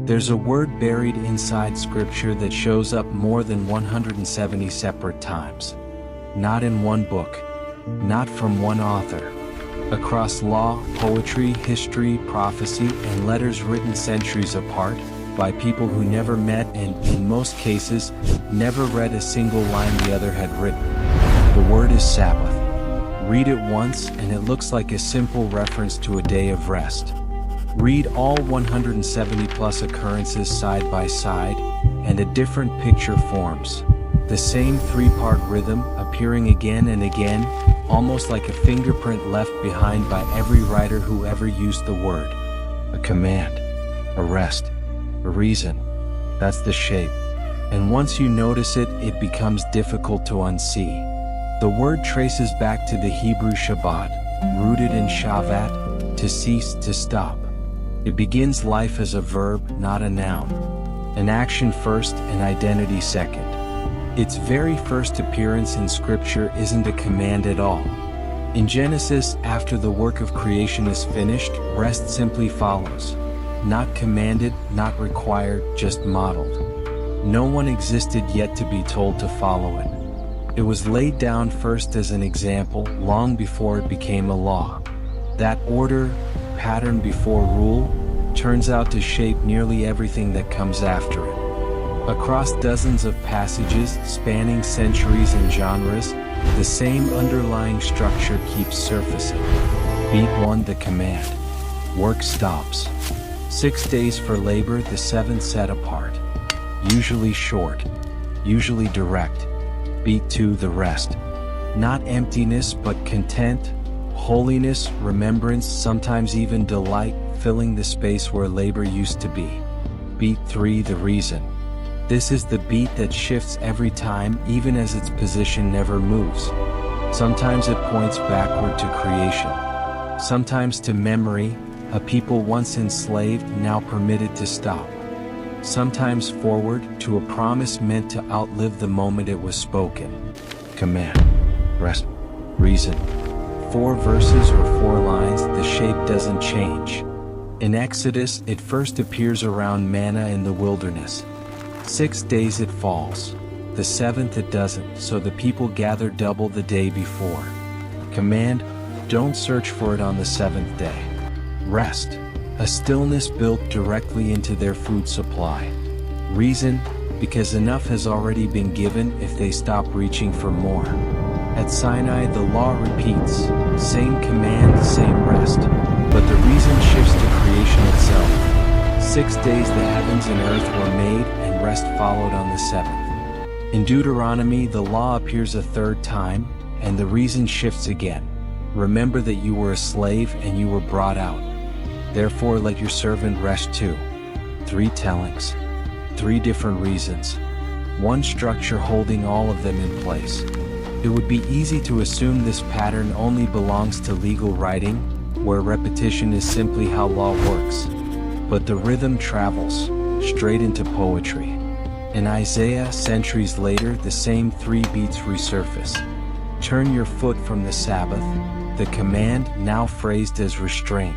There's a word buried inside Scripture that shows up more than 170 separate times. Not in one book, not from one author. Across law, poetry, history, prophecy, and letters written centuries apart, by people who never met and, in most cases, never read a single line the other had written. The word is Sabbath. Read it once and it looks like a simple reference to a day of rest. Read all 170 plus occurrences side by side, and a different picture forms. The same three-part rhythm appearing again and again, almost like a fingerprint left behind by every writer who ever used the word. A command, a rest, a reason. That's the shape. And once you notice it, it becomes difficult to unsee. The word traces back to the Hebrew Shabbat, rooted in shavat, to cease, to stop. It begins life as a verb, not a noun. An action first, an identity second. Its very first appearance in Scripture isn't a command at all. In Genesis, after the work of creation is finished, rest simply follows. Not commanded, not required, just modeled. No one existed yet to be told to follow it. It was laid down first as an example, long before it became a law. That order, pattern before rule, turns out to shape nearly everything that comes after it. Across dozens of passages spanning centuries and genres, the same underlying structure keeps surfacing. Beat 1, the command. Work stops. 6 days for labor, the seventh set apart. Usually short, usually direct. Beat 2, the rest. Not emptiness but content, holiness, remembrance, sometimes even delight, filling the space where labor used to be. Beat 3, the reason. This is the beat that shifts every time, even as its position never moves. Sometimes it points backward to creation. Sometimes to memory, a people once enslaved, now permitted to stop. Sometimes forward, to a promise meant to outlive the moment it was spoken. Command, rest, reason. 4 verses or 4 lines, the shape doesn't change. In Exodus, it first appears around manna in the wilderness. 6 days it falls. The 7th it doesn't, so the people gather double the day before. Command, don't search for it on the 7th day. Rest, a stillness built directly into their food supply. Reason, because enough has already been given if they stop reaching for more. At Sinai, the law repeats, same command, same rest, but the reason shifts to creation itself. 6 days the heavens and earth were made, and rest followed on the 7th. In Deuteronomy, the law appears a 3rd time, and the reason shifts again. Remember that you were a slave and you were brought out. Therefore let your servant rest too. 3 tellings. 3 different reasons. One structure holding all of them in place. It would be easy to assume this pattern only belongs to legal writing, where repetition is simply how law works. But the rhythm travels, straight into poetry. In Isaiah, centuries later, the same 3 beats resurface. Turn your foot from the Sabbath, the command now phrased as restraint.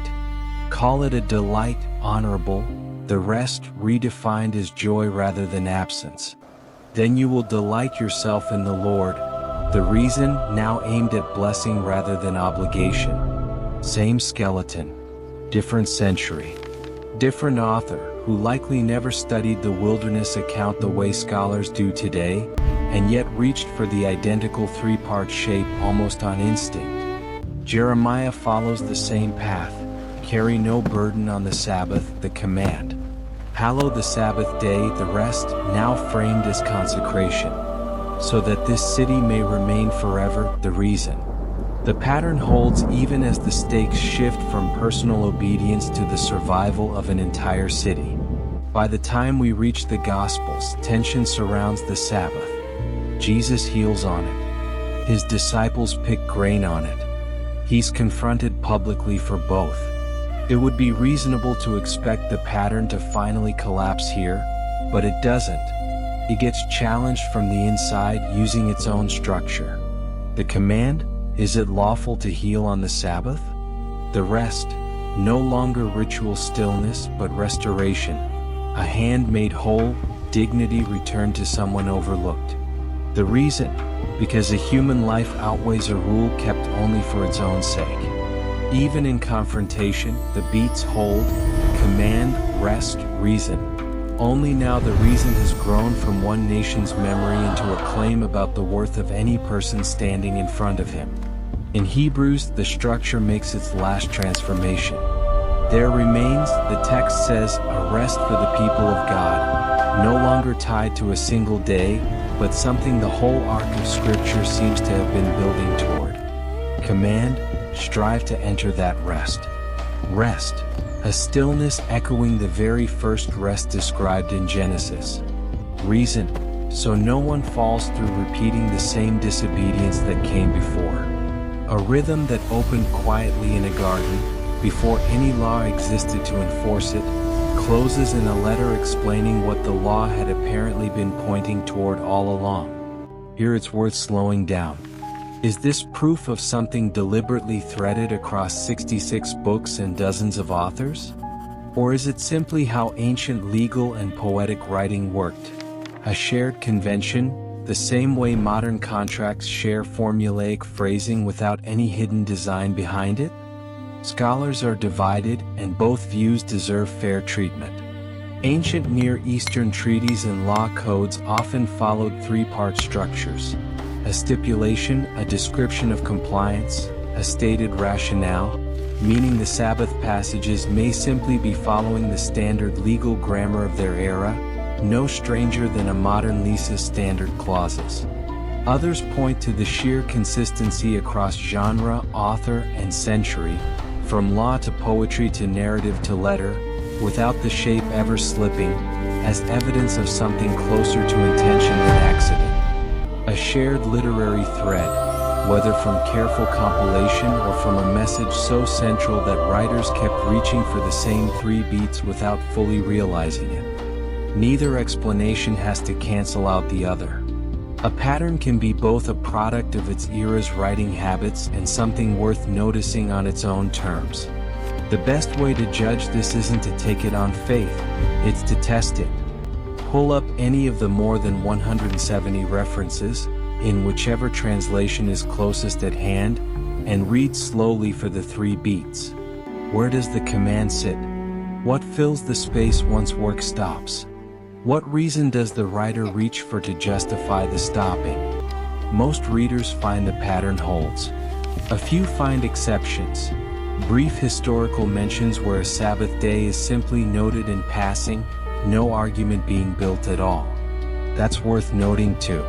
Call it a delight, honorable, the rest redefined as joy rather than absence. Then you will delight yourself in the Lord, the reason now aimed at blessing rather than obligation. Same skeleton, different century, different author who likely never studied the wilderness account the way scholars do today, and yet reached for the identical 3-part shape almost on instinct. Jeremiah follows the same path. Carry no burden on the Sabbath, the command. Hallow the Sabbath day, the rest, now framed as consecration. So that this city may remain forever, the reason. The pattern holds even as the stakes shift from personal obedience to the survival of an entire city. By the time we reach the Gospels, tension surrounds the Sabbath. Jesus heals on it. His disciples pick grain on it. He's confronted publicly for both. It would be reasonable to expect the pattern to finally collapse here, but it doesn't. It gets challenged from the inside using its own structure. The command, is it lawful to heal on the Sabbath? The rest, no longer ritual stillness but restoration. a hand made whole, dignity returned to someone overlooked. The reason? Because a human life outweighs a rule kept only for its own sake. Even in confrontation, the beats hold, command, rest, reason. Only now the reason has grown from one nation's memory into a claim about the worth of any person standing in front of him. In Hebrews, the structure makes its last transformation. There remains, the text says, a rest for the people of God, no longer tied to a single day, but something the whole arc of Scripture seems to have been building toward. Command, strive to enter that rest. Rest, a stillness echoing the very first rest described in Genesis. Reason, so no one falls through repeating the same disobedience that came before. A rhythm that opened quietly in a garden, before any law existed to enforce it, closes in a letter explaining what the law had apparently been pointing toward all along. Here it's worth slowing down. Is this proof of something deliberately threaded across 66 books and dozens of authors? Or is it simply how ancient legal and poetic writing worked? A shared convention, the same way modern contracts share formulaic phrasing without any hidden design behind it? Scholars are divided, and both views deserve fair treatment. Ancient Near Eastern treaties and law codes often followed three-part structures. A stipulation, a description of compliance, a stated rationale, meaning the Sabbath passages may simply be following the standard legal grammar of their era, no stranger than a modern lease's standard clauses. Others point to the sheer consistency across genre, author, and century, from law to poetry to narrative to letter, without the shape ever slipping, as evidence of something closer to intention than accident. A shared literary thread, whether from careful compilation or from a message so central that writers kept reaching for the same three beats without fully realizing it. Neither explanation has to cancel out the other. A pattern can be both a product of its era's writing habits and something worth noticing on its own terms. The best way to judge this isn't to take it on faith, it's to test it. Pull up any of the more than 170 references, in whichever translation is closest at hand, and read slowly for the three beats. Where does the command sit? What fills the space once work stops? What reason does the writer reach for to justify the stopping? Most readers find the pattern holds. A few find exceptions. Brief historical mentions where a Sabbath day is simply noted in passing, no argument being built at all. That's worth noting too.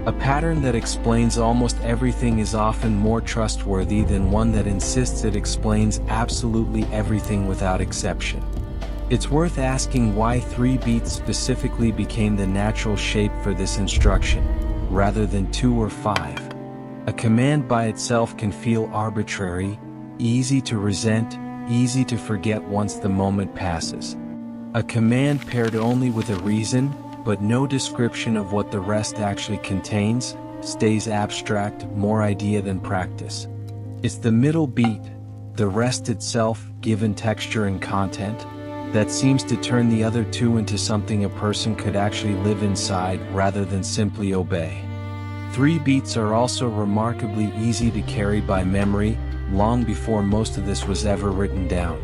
A pattern that explains almost everything is often more trustworthy than one that insists it explains absolutely everything without exception. It's worth asking why three beats specifically became the natural shape for this instruction, rather than 2 or 5. A command by itself can feel arbitrary, easy to resent, easy to forget once the moment passes. A command paired only with a reason, but no description of what the rest actually contains, stays abstract, more idea than practice. It's the middle beat, the rest itself, given texture and content, that seems to turn the other two into something a person could actually live inside rather than simply obey. Three beats are also remarkably easy to carry by memory, long before most of this was ever written down.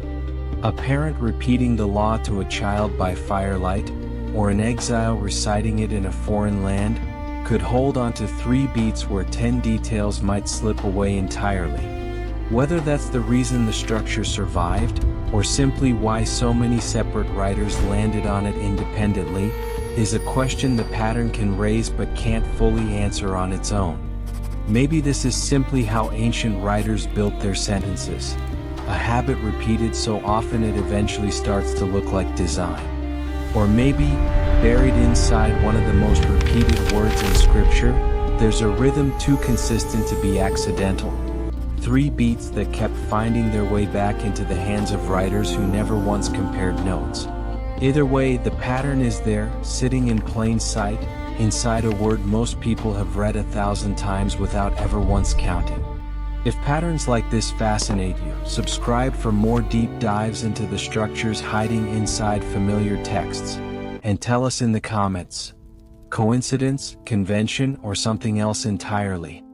A parent repeating the law to a child by firelight, or an exile reciting it in a foreign land, could hold on to three beats where 10 details might slip away entirely. Whether that's the reason the structure survived, or simply why so many separate writers landed on it independently, is a question the pattern can raise but can't fully answer on its own. Maybe this is simply how ancient writers built their sentences. A habit repeated so often it eventually starts to look like design. Or maybe, buried inside one of the most repeated words in Scripture, there's a rhythm too consistent to be accidental. Three beats that kept finding their way back into the hands of writers who never once compared notes. Either way, the pattern is there, sitting in plain sight, inside a word most people have read 1,000 times without ever once counting. If patterns like this fascinate you, subscribe for more deep dives into the structures hiding inside familiar texts. And tell us in the comments, coincidence, convention, or something else entirely?